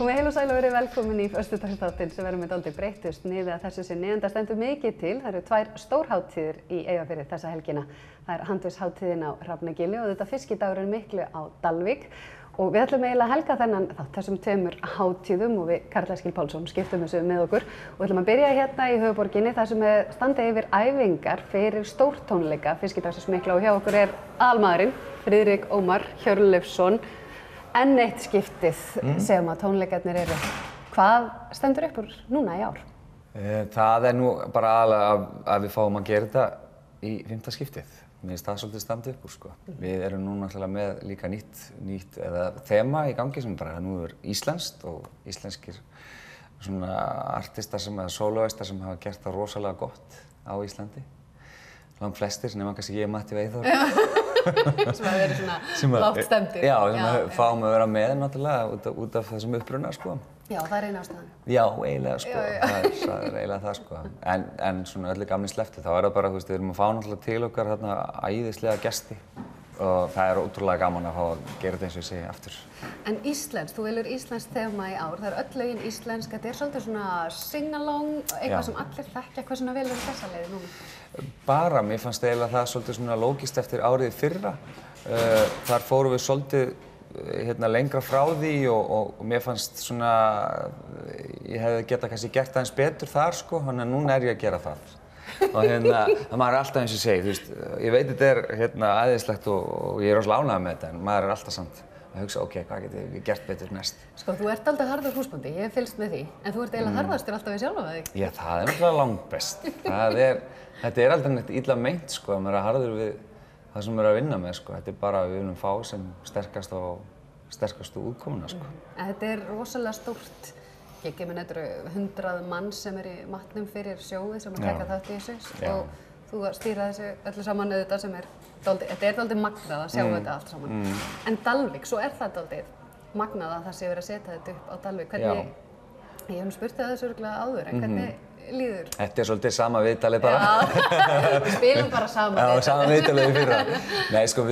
Komið heil og sæl og verið velkomin í föstudagsþáttinn sem verður með dálítið breyttu sniði að þessu sinni, enda stendur mikið til. Það eru tvær stórhátíðir í Eyjafirði þessa helgina. Það er handverkshátíðin á Hrafnagili og þetta fiskidagurinn miklu á Dalvík. Og við ætlum eiginlega að helga þennan þessum tveimur hátíðum og við Karl Eskil Pálsson skiptum þessu með okkur. Og við ætlum að byrja hérna í höfuðborginni þar sem standa yfir æfingar fyrir stórtónleika fiskidagsins mikla og hjá okkur er aðalmaðurinn Friðrik Ómar Hjörleifsson. Enn eitt skiptið sem að tónleikarnir eru. Hvað stendur upp úr núna í ár? Það er nú bara aðalega að við fáum að gera þetta í 5. skiptið. Mér finnst það svolítið standa upp úr sko. Við erum nú náttúrulega með líka nýtt eða þema í gangi sem bara nú er íslenskt og íslenskir svona artistar eða sólóistar sem hafa gert það rosalega gott á Íslandi. Langt flestir, nema kannski ég Matti Veiþór. Sem að vera svona lágt stemdir. Já, sem að fáum að vera með náttúrulega út af þessum uppruna sko. Já, það er eina ástæðan. Já, eiginlega sko, það er eiginlega það sko. En svona öllu gamni sleppti, þá er það bara, þú veist, við erum að fá náttúrulega til okkar þarna æðislega gesti og það er ótrúlega gaman að fá að gera þetta eins og ég segi aftur. En íslenskt, þú velur íslenskt þema í ár, það er öll lögin íslensk, þetta er svolítið svona sing-along, eitthvað sem allir þekkja, hvað svona velur þessa leiði núna? Bara, mér fannst eiginlega það svolítið svona lógist eftir árið í fyrra. Þar fórum við svolítið lengra frá því og mér fannst svona, ég hefði getað kannski gert aðeins betur þar sko, þannig að núna er ég að gera það. Og það maður er alltaf eins og ég segi, þú veist, ég veit þetta er æðislegt og ég er rosalega ánægður með þetta, en maður er alltaf samt að hugsa, ok, hvað getum við gert betur næst? Sko, þú ert aldrei harður húsbóndi, ég hef fylgst með því, en þú ert eiginlega harðastur alltaf við sjálfa þig. Já, það er náttúrulega langbest. Þetta er aldrei neitt illa meint, sko, að maður er harður við það sem maður er að vinna með, sko. Þetta er bara að við viljum fá sem sterkastu útkomuna, sko. Þetta er rosalega stórt. Ég minn, þetta eru 100 manns sem er í matnum fyrir sjóið sem að taka þátt í þessu og þú stýra þessu öllu saman auðvitað sem þetta er dálítið magnað að sjá þetta allt saman. En Dalvík, svo er það dálítið magnað að það sé verið að setja þetta upp á Dalvík. Hvernig, ég hef spurt það þessu örugglega áður, en hvernig líður? Þetta er svolítið sama viðtalið bara. Já, við spilum bara sama viðtalið. Já, sama viðtalið í fyrra. Nei, sko,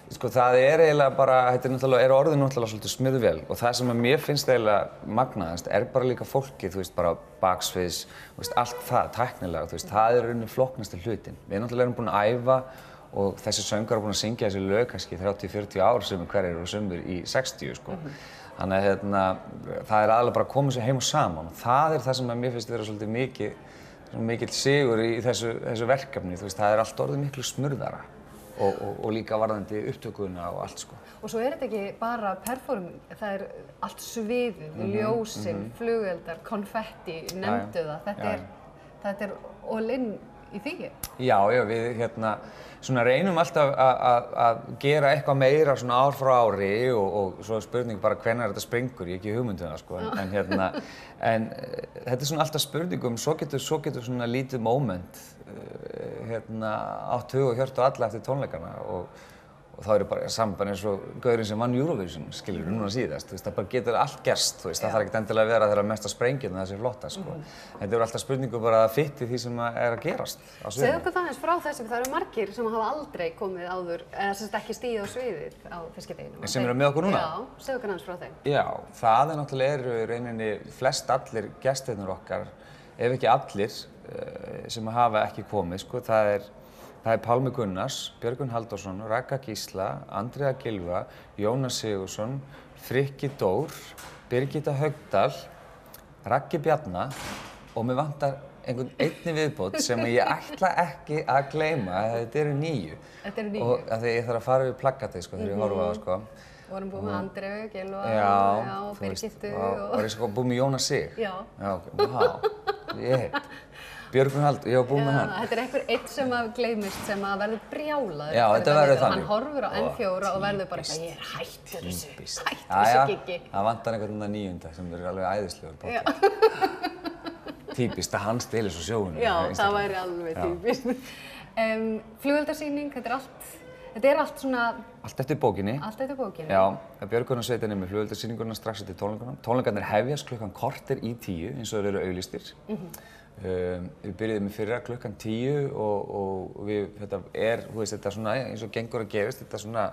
sko, það er eiginlega bara, þetta er orðið náttúrulega svolítið smurðvél og það sem að mér finnst eiginlega magnaðast er bara líka fólkið, þú veist, bara baksviðs, þú veist, allt það, tæknilega, þú veist, það er rauninni flóknasti hlutin. Við náttúrulega erum búin að æfa og þessi söngar eru búin að syngja þessi lög kannski 30-40 ár sem hverjir og sumir í 60, sko. Þannig að það er aðalega bara að koma sér heim og saman og það er það sem að mér finnst vera svolítið mikill sigur í þessu verkefni, þú veist, það er allt orðið miklu smurðara. Og líka varðandi upptökuna og allt sko. Og svo er þetta ekki bara performing, það er allt sviðið, ljósin, flugeldar, konfetti, nefndu það. Þetta er all in í því. Já, við svona reynum alltaf að gera eitthvað meira svona ár frá ári og svo er spurning bara hvenær þetta springur, ég hef ekki hugmynd um það sko. En þetta er svona alltaf spurningum, svo getur svona lítið moment átt hug og hjörtu alla eftir tónleikana og þá er bara samband eins og gaurinn sem vann Eurovision, skilur við núna síðast, það bara getur allt gerst, það þarf ekkert endilega að vera þeirra mesta sprengirna þessi flotta, sko. Þetta eru alltaf spurningu bara að fitti því sem er að gerast á sviðinu. Segðu okkur það eins frá þessu, það eru margir sem hafa aldrei komið áður, eða sem sagt ekki stigið á sviðið á fiskideginum. Sem eru með okkur núna? Já, segðu okkur aðeins frá þeim. Já, það er náttúrulega í rauninni flest allir gestirnir okkar, ef ekki allir, sem hafa ekki komið, sko. Það er Pálmi Gunnars, Björgvin Halldórsson, Ragga Gísla, Andrea Gylfa, Jónas Sigurðsson, Frikki Dór, Birgitta Haugdal, Raggi Bjarna og mér vantar einni viðbót sem ég ætla ekki að gleyma, þetta eru 9. Þetta eru 9? Og því ég þarf að fara við plakatið, sko, þegar ég horfa á það, sko. Við vorum búið með Andreu, Gylfa, Birgittu og... Var ég sko búið með Jónas Sig? Já. Já, ok, Björgvin Halldórsson, ég var búinn með hann. Þetta er einhver einn sem gleymist sem verður brjálaður. Já, þetta verður þannig. Hann horfir á N4 og verður bara eitthvað, ég er hættur þessu giggi. Það vantar einhvern 9. sem er alveg æðislegur pottur. Típist að hann stilir svo sjóinu. Já, það væri alveg típist. Flugeldarsýning, þetta er allt svona... Allt eftir bókinni. Allt eftir bókinni. Já, Björgunarsveitin er með flugeldarsýninguna strax eftir tónleikunum. Tónleikarnir hefjast klukkan korter í 10 eins og þeir eru auglýstir. Við byrjuðum í fyrra klukkan 10 og þetta er svona eins og gengur að gerist, þetta svona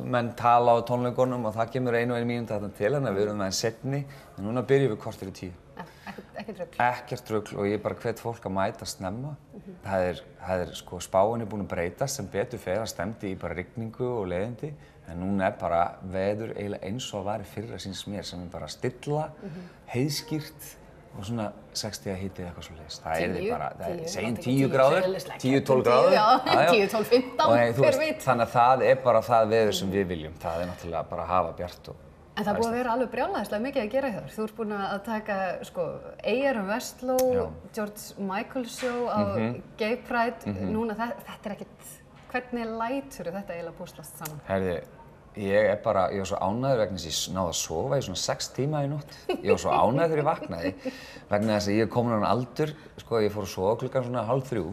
menn tala á tónleikunum og það kemur 1 mínúta þarna til, þannig að við erum aðeins seinni, en núna byrjum við korter í 10. Ekkert rugl. Ekkert rugl og ég bara hvet fólk að mæta snemma. Það er sko spáin búin að breytast sem betur fer, það stefndi í bara rigningu og leiðindi, en núna bara veður eiginlega eins og var í fyrra síns mér sem bara stilla, heiðskýrt og svona 60 hiti eitthvað svoleiðis. Það yrði bara, segjum 10 gráður, 10-12 gráður. Já, 10-12, 15, hver veit. Þannig að það er bara það veður sem við viljum. Það er náttúrulega bara að hafa bjart og... En það er búið að vera alveg brjálæðislega mikið að gera hjá þér. Þú ert búin að taka, sko, Eyjar Vestló, George Michael show á Gay Pride. Núna, þetta er ekkert... Hvernig lætur þetta eiginlega púslast saman? Herði, ég var svo ánægður vegna þess að ég náði að sofa í svona 6 tíma í nótt. Ég var svo ánægður þegar ég vaknaði vegna þess að ég er komin á aldur, sko, ég fór að sofa klukkan svona 2:30,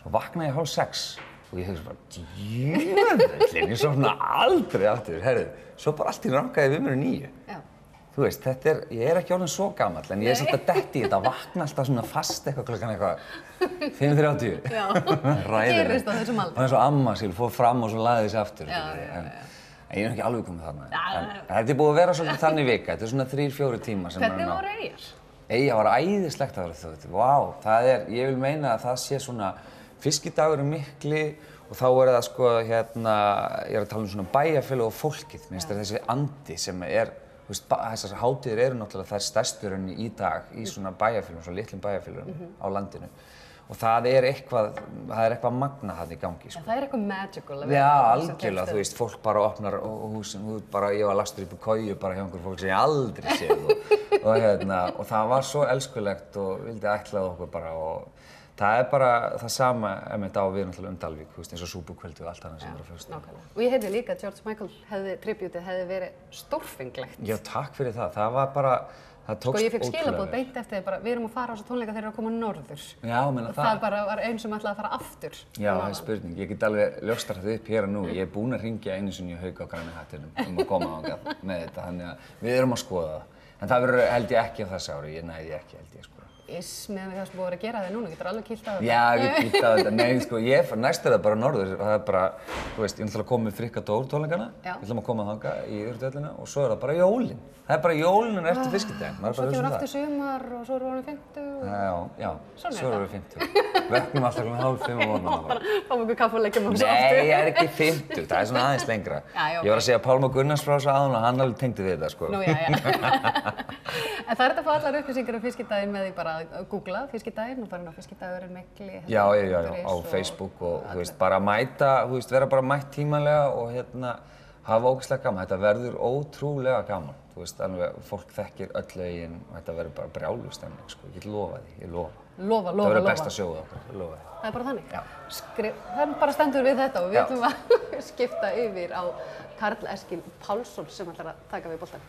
svo vaknaði ég 5:30 og ég hugsa bara, djöfullinn, ég svo svona aldrei aftur, herðu, svo bara allt í rankaði við mér 9. Já. Þú veist, ég er ekki orðinn svo gamall, en ég er svolítið að detti í þetta, vakna alltaf svona fast eitthvað klukkan 5:30. Já, það gerist á þessum aldri. Og eins og amma síl fór fram og svo lagði sig aftur. En ég er ekki alveg komið þarna. En þetta er búið að vera svolítið þannig vika, þetta er svona 3-4 tímar sem Hvernig voru Eyjar? Eyjar var æðislegt að vera þjóðhátíð. Vá, ég vil meina að það sé svona fiskidagurinn mikli og þá er það sko hérna, ég er að tala um svona bæjarfélag og fólkið, mér finnst þessi andi sem er, þú veist, þessar hátíðir eru náttúrulega þær stærstu í dag í svona bæjarfélagum, svona litlum bæjarfélagum á landinu. Og það er eitthvað magnað þarna í gangi, sko. Það er eitthvað magical að vera. Já, algjörlega, þú veist, fólk bara opnar húsin, ég var lastur upp í koju bara hjá einhverjum fólk sem ég aldrei séð og það var svo elskulegt og vildi ætlaði okkur bara og það er bara það sama einmitt á við náttúrulega Dalvík, þú veist, eins og súpukvöldið og allt annað sem er á föstudaginn. Nákvæmlega. Og ég heyrði líka að George Michael tributið hefði verið stórfenglegt. Já, takk fyrir það. Það var bara, það tókst ótrúlega. Sko ég fekk skilaboð beint eftir því bara, við erum að fara á þessa tónleika þegar við erum að koma norður. Já, menna það. Það bara var einn sem ætlaði að fara aftur. Já, það er spurning. Ég get alveg ljóstað þetta upp hér og nú. Ég er búinn að hringja einu sinni í Hauk á Græna hattinum að koma þangað með þetta, þannig að við erum að skoða það. En það verður held ég ekki á þessu ári, ég næði ekki held ég sko. Með það sem búið að gera þig núna, getur alveg kýlt á þetta? Já, ég get kýlt á þetta. Nei, sko, næst er það bara norður. Það er bara, þú veist, ég ætla að koma með Frikka Dór tónleikana. Ég ætla að koma þangað í Urðuhöllina og svo er það bara jólin. Það er bara jólin eftir fiskidaginn. Svo kemur aftur sumar og svo erum við orðin 50. Já, svo erum við 50. Vöknum alltaf klukkan 4:30 á morgnana. Fáum okkur kaffi og leggjum okkur svo aftur. Nei, ég er ekki 50, það er svona aðeins lengra. Ég var að segja Pálma Gunnars frá þessu áðan og hann alveg tengdi við þetta, sko. Nú, já. En það er þetta að fá allar upplýsingar um fiskidaginn með því bara að googla fiskidaginn og bara inn á fiskidagurinn mikli. Já, á Facebook og þú veist, bara mæta, þú veist, vera bara mætt tímanlega og hérna hafa ógeðslega gaman. Þetta verður ótrúlega gaman. Þú veist, alveg fólk þekkir öll lögin og þetta verður bara brjáluð stemning, sko. Ég get lofað því, ég lofa. Lofa. Það verður besta sjóið okkar, ég lofa því. Það er bara þannig? Já. Það bara stendur við þetta og við ætlum að skipta yfir á Karl Eskil Pálsson sem ætlar að taka við boltann.